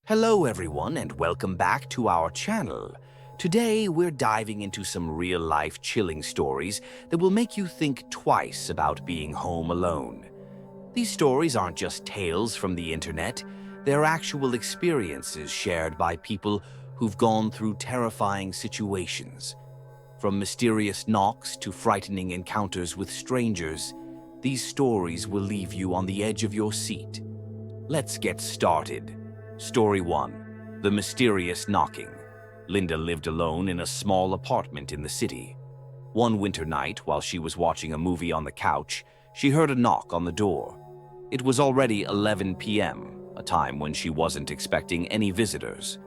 Hello everyone and welcome back to our channel. Today we're diving into some real-life chilling stories that will make you think twice about being home alone. These stories aren't just tales from the internet, they're actual experiences shared by people who've gone through terrifying situations. From mysterious knocks to frightening encounters with strangers, these stories will leave you on the edge of your seat. Let's get started. Story 1. The Mysterious Knocking. Linda lived alone in a small apartment in the city. One winter night, while she was watching a movie on the couch, she heard a knock on the door. It was already 11 p.m., a time when she wasn't expecting any visitors.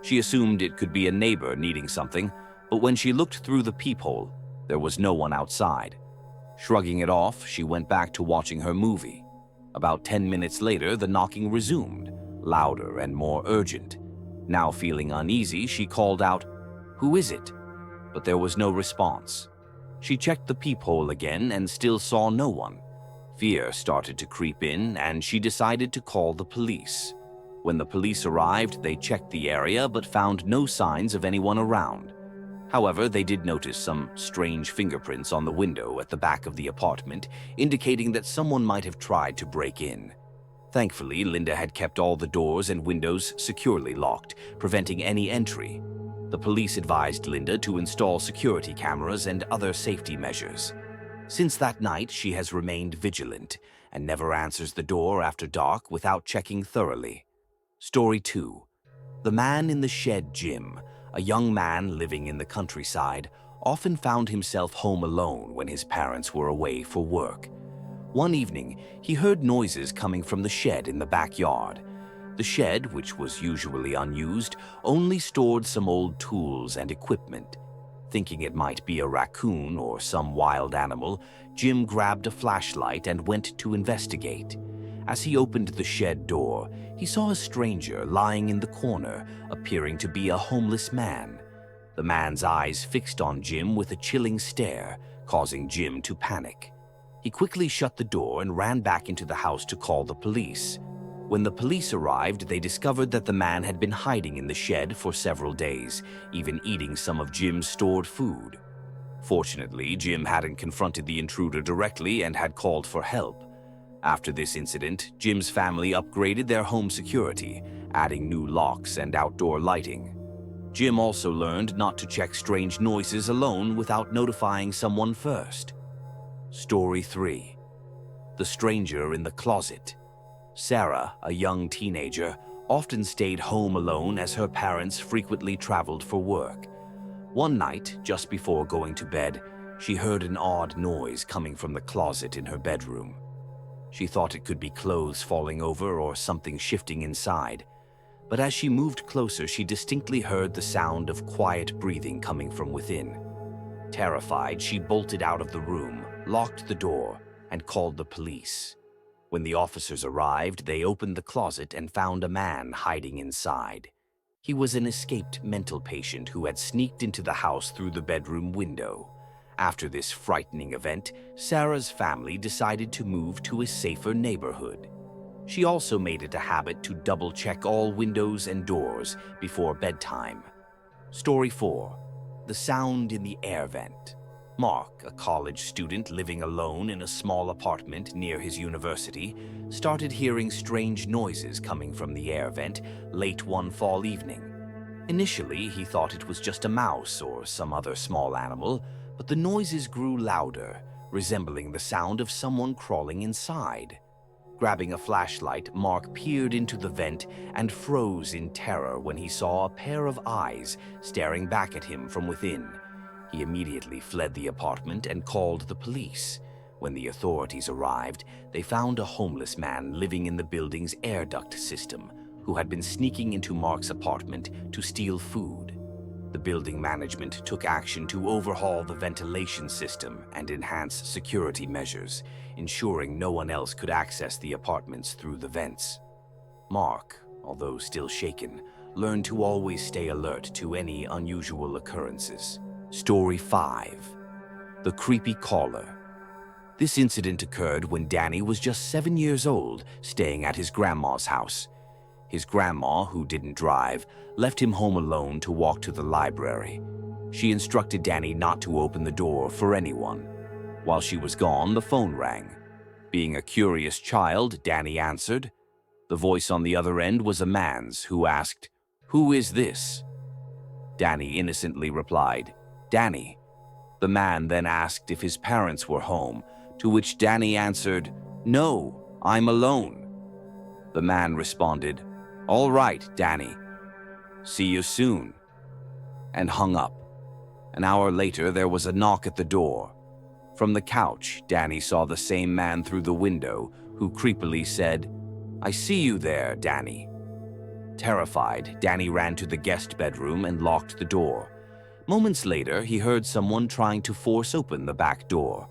She assumed it could be a neighbor needing something, but when she looked through the peephole, there was no one outside. Shrugging it off, she went back to watching her movie. About 10 minutes later, the knocking resumed, louder and more urgent. Now feeling uneasy, she called out, "Who is it?" But there was no response. She checked the peephole again and still saw no one. Fear started to creep in, and she decided to call the police. When the police arrived, they checked the area but found no signs of anyone around. However, they did notice some strange fingerprints on the window at the back of the apartment, indicating that someone might have tried to break in. Thankfully, Linda had kept all the doors and windows securely locked, preventing any entry. The police advised Linda to install security cameras and other safety measures. Since that night, she has remained vigilant and never answers the door after dark without checking thoroughly. Story 2. The Man in the Shed Gym. A young man living in the countryside often found himself home alone when his parents were away for work. One evening, he heard noises coming from the shed in the backyard. The shed, which was usually unused, only stored some old tools and equipment. Thinking it might be a raccoon or some wild animal, Jim grabbed a flashlight and went to investigate. As he opened the shed door, he saw a stranger lying in the corner, appearing to be a homeless man. The man's eyes fixed on Jim with a chilling stare, causing Jim to panic. He quickly shut the door and ran back into the house to call the police. When the police arrived, they discovered that the man had been hiding in the shed for several days, even eating some of Jim's stored food. Fortunately, Jim hadn't confronted the intruder directly and had called for help. After this incident, Jim's family upgraded their home security, adding new locks and outdoor lighting. Jim also learned not to check strange noises alone without notifying someone first. Story 3. The Stranger in the Closet. Sarah, a young teenager, often stayed home alone as her parents frequently traveled for work. One night, just before going to bed, she heard an odd noise coming from the closet in her bedroom. She thought it could be clothes falling over or something shifting inside. But as she moved closer, she distinctly heard the sound of quiet breathing coming from within. Terrified, she bolted out of the room, locked the door, and called the police. When the officers arrived, they opened the closet and found a man hiding inside. He was an escaped mental patient who had sneaked into the house through the bedroom window. After this frightening event, Sarah's family decided to move to a safer neighborhood. She also made it a habit to double-check all windows and doors before bedtime. Story 4. The Sound in the Air Vent. Mark, a college student living alone in a small apartment near his university, started hearing strange noises coming from the air vent late one fall evening. Initially, he thought it was just a mouse or some other small animal, but the noises grew louder, resembling the sound of someone crawling inside. Grabbing a flashlight, Mark peered into the vent and froze in terror when he saw a pair of eyes staring back at him from within. He immediately fled the apartment and called the police. When the authorities arrived, they found a homeless man living in the building's air duct system, who had been sneaking into Mark's apartment to steal food. The building management took action to overhaul the ventilation system and enhance security measures, ensuring no one else could access the apartments through the vents. Mark, although still shaken, learned to always stay alert to any unusual occurrences. Story 5. The Creepy Caller. This incident occurred when Danny was just 7 years old, staying at his grandma's house. His grandma, who didn't drive, left him home alone to walk to the library. She instructed Danny not to open the door for anyone. While she was gone, the phone rang. Being a curious child, Danny answered. The voice on the other end was a man's, who asked, "Who is this?" Danny innocently replied, "Danny." The man then asked if his parents were home, to which Danny answered, "No, I'm alone." The man responded, "All right, Danny. See you soon," and hung up. An hour later, there was a knock at the door. From the couch, Danny saw the same man through the window, who creepily said, "I see you there, Danny." Terrified, Danny ran to the guest bedroom and locked the door. Moments later, he heard someone trying to force open the back door.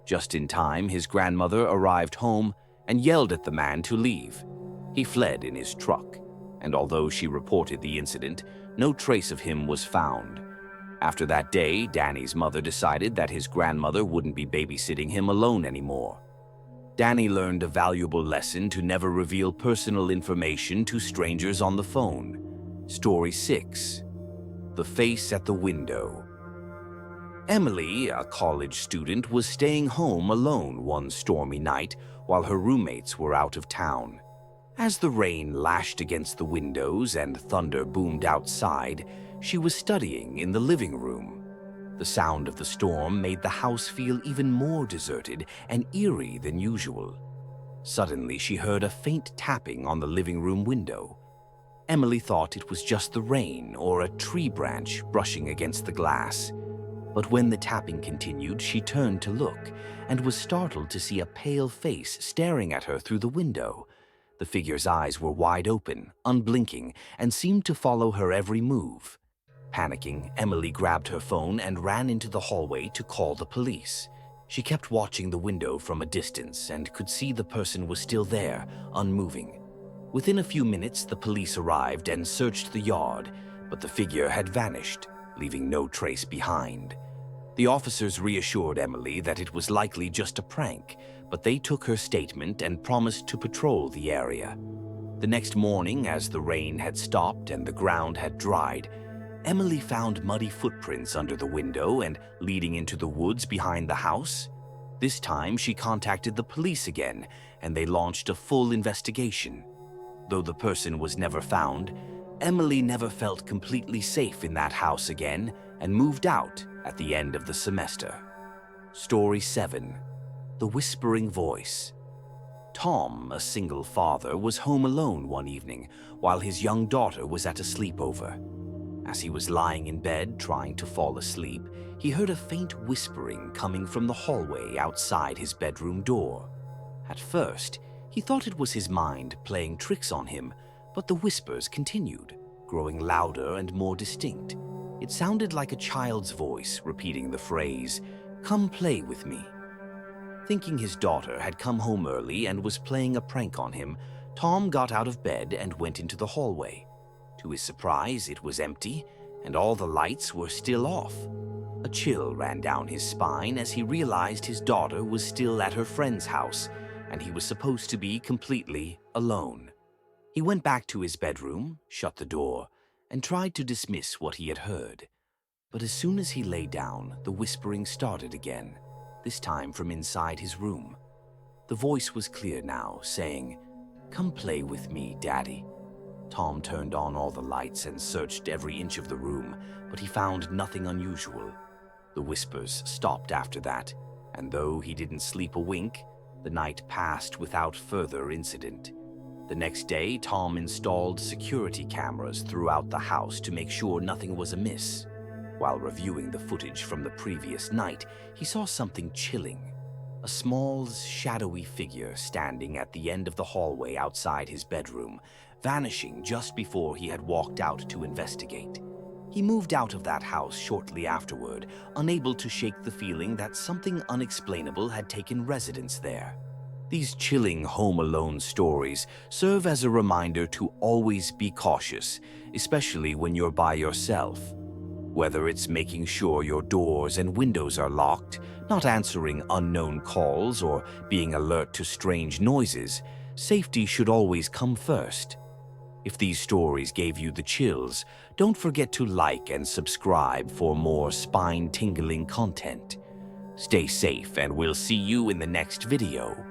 Just in time, his grandmother arrived home and yelled at the man to leave. He fled in his truck, and although she reported the incident, no trace of him was found. After that day, Danny's mother decided that his grandmother wouldn't be babysitting him alone anymore. Danny learned a valuable lesson to never reveal personal information to strangers on the phone. Story 6. The Face at the Window. Emily, a college student, was staying home alone one stormy night while her roommates were out of town. As the rain lashed against the windows and thunder boomed outside, she was studying in the living room. The sound of the storm made the house feel even more deserted and eerie than usual. Suddenly, she heard a faint tapping on the living room window. Emily thought it was just the rain or a tree branch brushing against the glass. But when the tapping continued, she turned to look and was startled to see a pale face staring at her through the window. The figure's eyes were wide open, unblinking, and seemed to follow her every move. Panicking, Emily grabbed her phone and ran into the hallway to call the police. She kept watching the window from a distance and could see the person was still there, unmoving. Within a few minutes, the police arrived and searched the yard, but the figure had vanished, leaving no trace behind. The officers reassured Emily that it was likely just a prank, but they took her statement and promised to patrol the area. The next morning, as the rain had stopped and the ground had dried, Emily found muddy footprints under the window and leading into the woods behind the house. This time, she contacted the police again, and they launched a full investigation. Though the person was never found, Emily never felt completely safe in that house again and moved out at the end of the semester. Story 7. The Whispering Voice. Tom, a single father, was home alone one evening while his young daughter was at a sleepover. As he was lying in bed trying to fall asleep, he heard a faint whispering coming from the hallway outside his bedroom door. At first, he thought it was his mind playing tricks on him, but the whispers continued, growing louder and more distinct. It sounded like a child's voice repeating the phrase, "Come play with me." Thinking his daughter had come home early and was playing a prank on him, Tom got out of bed and went into the hallway. To his surprise, it was empty, and all the lights were still off. A chill ran down his spine as he realized his daughter was still at her friend's house, and he was supposed to be completely alone. He went back to his bedroom, shut the door, and tried to dismiss what he had heard. But as soon as he lay down, the whispering started again, this time from inside his room. The voice was clear now, saying, "Come play with me, Daddy." Tom turned on all the lights and searched every inch of the room, but he found nothing unusual. The whispers stopped after that, and though he didn't sleep a wink, the night passed without further incident. The next day, Tom installed security cameras throughout the house to make sure nothing was amiss. While reviewing the footage from the previous night, he saw something chilling. A small, shadowy figure standing at the end of the hallway outside his bedroom, vanishing just before he had walked out to investigate. He moved out of that house shortly afterward, unable to shake the feeling that something unexplainable had taken residence there. These chilling home alone stories serve as a reminder to always be cautious, especially when you're by yourself. Whether it's making sure your doors and windows are locked, not answering unknown calls, or being alert to strange noises, safety should always come first. If these stories gave you the chills, don't forget to like and subscribe for more spine-tingling content. Stay safe, and we'll see you in the next video.